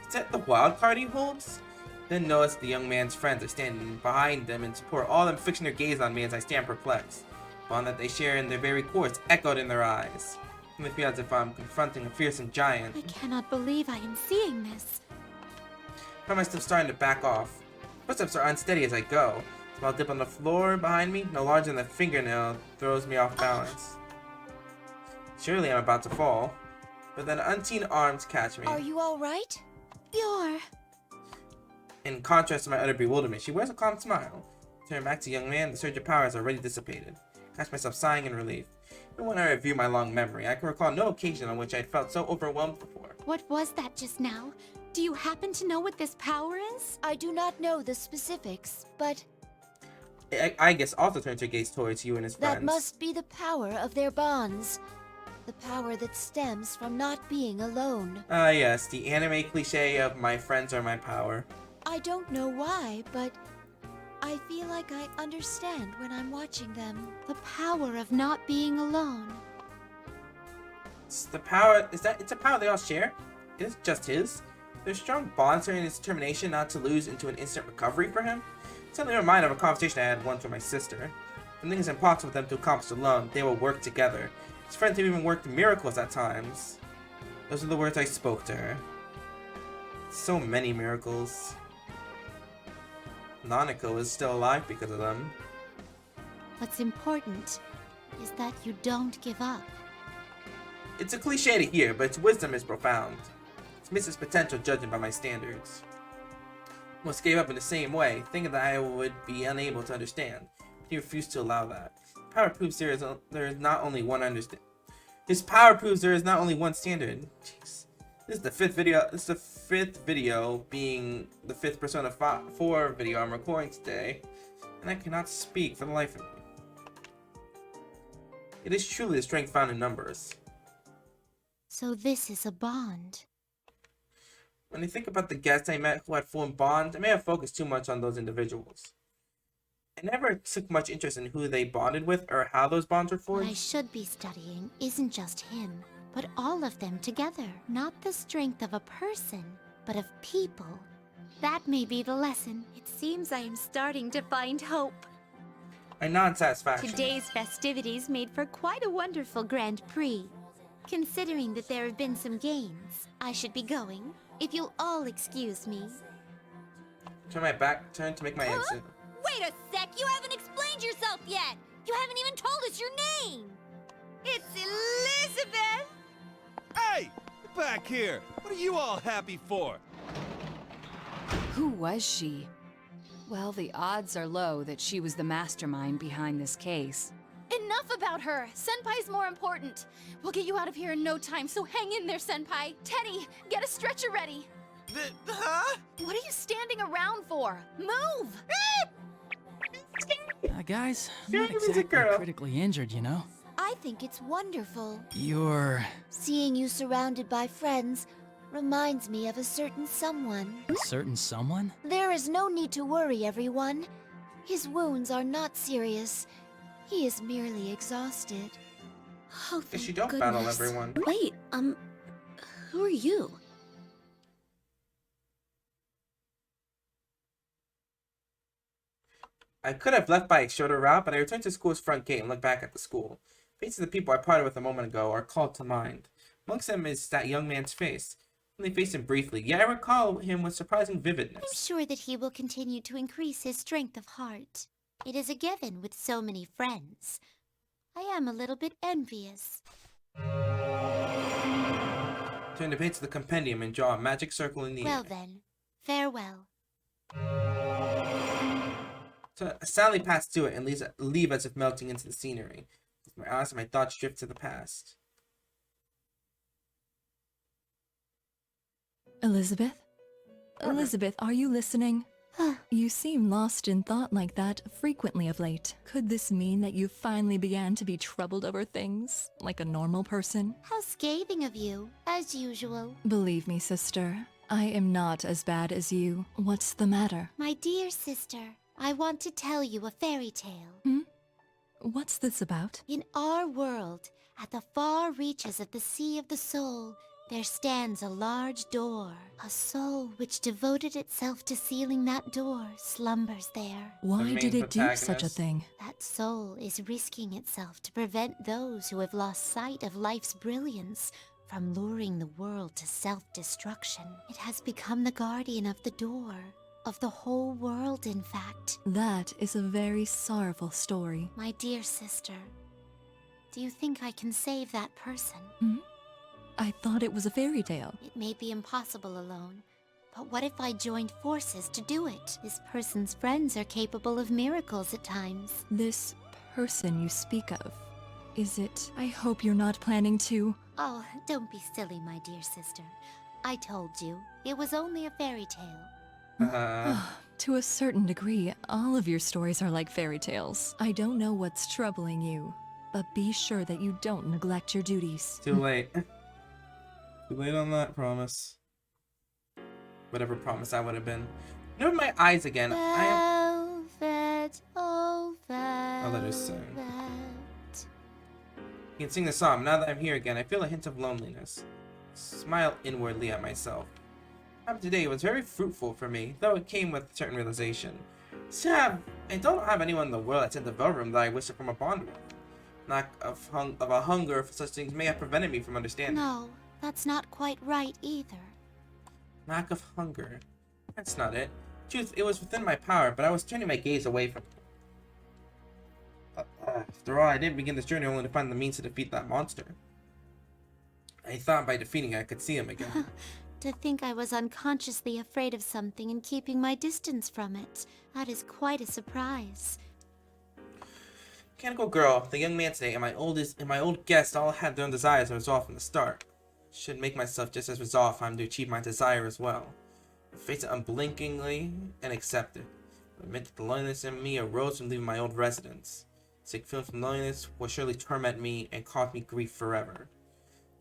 Is that the wild card he holds? Then notice the young man's friends are standing behind them in support, all of them fixing their gaze on me as I stand perplexed. The bond that they share in their very cores echoed in their eyes. It may feel as if I'm confronting a fearsome giant. I cannot believe I am seeing this. I find myself starting to back off. Footsteps are unsteady as I go. A small dip on the floor behind me, no larger than a fingernail, throws me off balance. Surely I'm about to fall, but then unseen arms catch me. Are you alright? You're... In contrast to my utter bewilderment, she wears a calm smile. Turning back to the young man, the surge of power has already dissipated. I catch myself sighing in relief. Even when I review my long memory, I can recall no occasion on which I had felt so overwhelmed before. What was that just now? Do you happen to know what this power is? I do not know the specifics, but I guess also turns her gaze towards you and his friends. that must be the power of their bonds. The power that stems from not being alone. Ah yes, the anime cliche of my friends are my power. I don't know why, but I feel like I understand when I'm watching them. The power of not being alone. It's the power, it's a power they all share? It is just his? Their strong bonds are in his determination not to lose into an instant recovery for him? It's only a reminder of a conversation I had once with my sister. Something is impossible for them to accomplish alone, they will work together. His friends have even worked miracles at times. Those are the words I spoke to her. So many miracles. Nanako is still alive because of them. What's important is that you don't give up. It's a cliche to hear, but its wisdom is profound. missed its potential judging by my standards. Almost gave up in the same way, thinking that I would be unable to understand. He refused to allow that. Power proves there is not only one understand. His power proves there is not only one standard. Jeez. This is the fifth video. This is the fifth video, being the fifth Persona 4 video I'm recording today, and I cannot speak for the life of me. It is truly the strength found in numbers. So this is a bond. When I think about the guests I met who had formed bonds, I may have focused too much on those individuals. I never took much interest in who they bonded with or how those bonds were What I forged. should be studying isn't just him, but all of them together. Not the strength of a person, but of people. That may be the lesson. It seems I am starting to find hope. My non-satisfaction. Today's festivities made for quite a wonderful Grand Prix. Considering that there have been some gains, I should be going. If you'll all excuse me. Turn to make my exit. Wait a sec, you haven't explained yourself yet! You haven't even told us your name! It's Elizabeth! Hey! Back here! What are you all happy for? Who was she? Well, the odds are low that she was the mastermind behind this case. Enough about her! Senpai's more important. We'll get you out of here in no time, so hang in there, Senpai. Teddy, get a stretcher ready. Huh? What are you standing around for? Move! Guys, I'm Yeah, not he was a exactly girl. critically injured, you know? I think it's wonderful. You're Seeing you surrounded by friends reminds me of a certain someone. a certain someone? There is no need to worry, everyone. His wounds are not serious. He is merely exhausted. Oh, If you thank don't battle goodness. everyone. Wait, who are you? I could have left by a shorter route, but I returned to school's front gate and looked back at the school. Faces of the people I parted with a moment ago are called to mind. Amongst them is that young man's face. I only faced him briefly, yet I recall him with surprising I'm vividness. sure that he will continue to increase his strength of heart. It is a given with so many friends. I am a little bit envious. Turn the page to the compendium and draw a magic circle in the Well air. then, farewell. So I sadly pass to it and leave as if melting into the scenery. With my eyes and my thoughts drift to the past. Elizabeth? Elizabeth, are you listening? You seem lost in thought like that frequently of late. Could this mean that you finally began to be troubled over things, like a normal person? How scathing of you, as usual. Believe me, sister, I am not as bad as you. What's the matter? My dear sister, I want to tell you a fairy tale. What's this about? In our world, at the far reaches of the Sea of the Soul, there stands a large door. A soul which devoted itself to sealing that door slumbers there. Why main did it do such a protagonist. thing? That soul is risking itself to prevent those who have lost sight of life's brilliance from luring the world to self-destruction. It has become the guardian of the door, of the whole world, in fact. That is a very sorrowful story. My dear sister, do you think I can save that person? I thought it was a fairy tale. It may be impossible alone, but what if I joined forces to do it? This person's friends are capable of miracles at times. This person you speak of, is it? I hope you're not planning to. Oh, don't be silly, my dear sister. I told you, it was only a fairy tale. To a certain degree, all of your stories are like fairy tales. I don't know what's troubling you, but be sure that you don't neglect your duties. Too late. Too late on that promise. Whatever promise that would have been. You know, my eyes again. I am. Velvet, oh velvet. I'll let her sing. You can sing the song. Now that I'm here again, I feel a hint of loneliness. Smile inwardly at myself. What happened today was very fruitful for me, though it came with a certain realization. I don't have anyone in the world that's in the room that I wish to form a bond with. Lack of a hunger for such things may have prevented me from understanding. No, that's not quite right either. Lack of hunger. That's not it. Truth, it was within my power, but I was turning my gaze away from it. After all, I didn't begin this journey only to find the means to defeat that monster. I thought by defeating it, I could see him again. To think I was unconsciously afraid of something and keeping my distance from it. That is quite a surprise. Mechanical girl, the young man today, and my old guest all had their own desires and resolve from the start. Should make myself just as resolved if I'm to achieve my desire as well. Face it unblinkingly and accept it. Admit that the loneliness in me arose from leaving my old residence. Sick feeling from loneliness will surely torment me and cause me grief forever.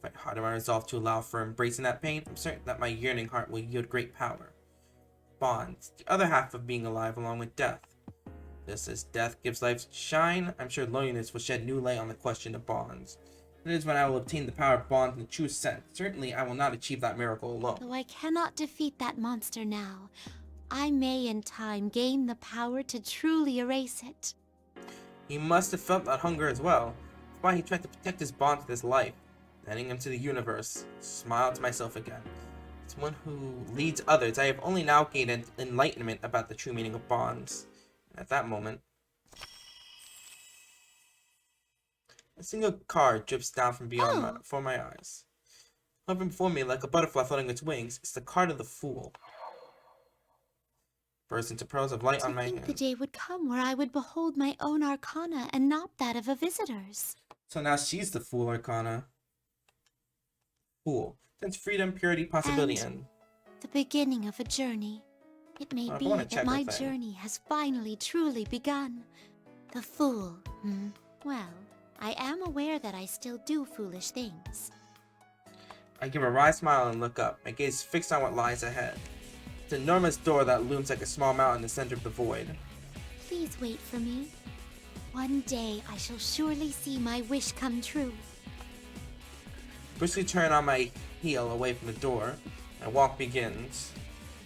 Fight hard in my resolve to allow for embracing that pain, I'm certain that my yearning heart will yield great power. Bonds, the other half of being alive along with death. Just as death gives life shine, I'm sure loneliness will shed new light on the question of bonds. It is when I will obtain the power of bonds in the true sense. Certainly, I will not achieve that miracle alone. Though I cannot defeat that monster now, I may in time gain the power to truly erase it. He must have felt that hunger as well. That's why he tried to protect his bond with his life, sending him to the universe. Smile to myself again. As one who leads others, I have only now gained enlightenment about the true meaning of bonds. At that moment, a single card drips down from beyond before my eyes. Hovering before me like a butterfly floating its wings, it's the card of the Fool. Bursts into pearls of light on my hand. The day would come where I would behold my own arcana and not that of a visitor's. So now she's the Fool Arcana. Fool. Since freedom, purity, possibility, and the beginning of a journey. It may be that my journey has finally truly begun. The Fool. Well, I am aware that I still do foolish things. I give a wry smile and look up, my gaze fixed on what lies ahead. It's an enormous door that looms like a small mountain in the center of the void. Please wait for me. One day I shall surely see my wish come true. Briskly turn on my heel away from the door. My walk begins.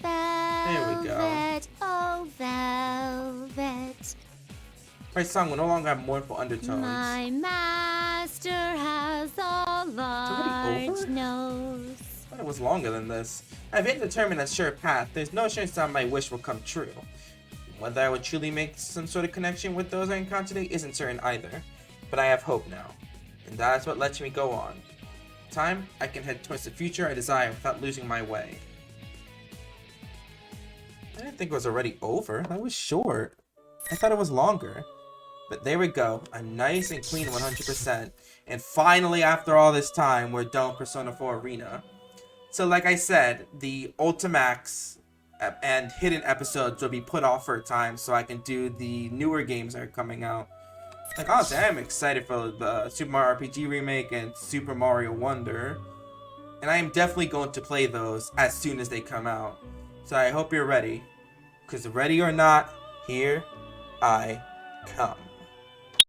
There we go. Velvet, oh velvet. My song will no longer have mournful undertones. My master has a large nose. I thought it was longer than this. I've yet to determine a sure path. There's no assurance that my wish will come true. Whether I would truly make some sort of connection with those I encounter today isn't certain either. But I have hope now. And that is what lets me go on. In time, I can head towards the future I desire without losing my way. I didn't think it was already over. That was short. I thought it was longer. But there we go. A nice and clean 100%. And finally, after all this time, we're done with Persona 4 Arena. So like I said, the Ultimax and hidden episodes will be put off for a time so I can do the newer games that are coming out. Like honestly, I am excited for the Super Mario RPG remake and Super Mario Wonder. And I am definitely going to play those as soon as they come out. So I hope you're ready. Because ready or not, here I come.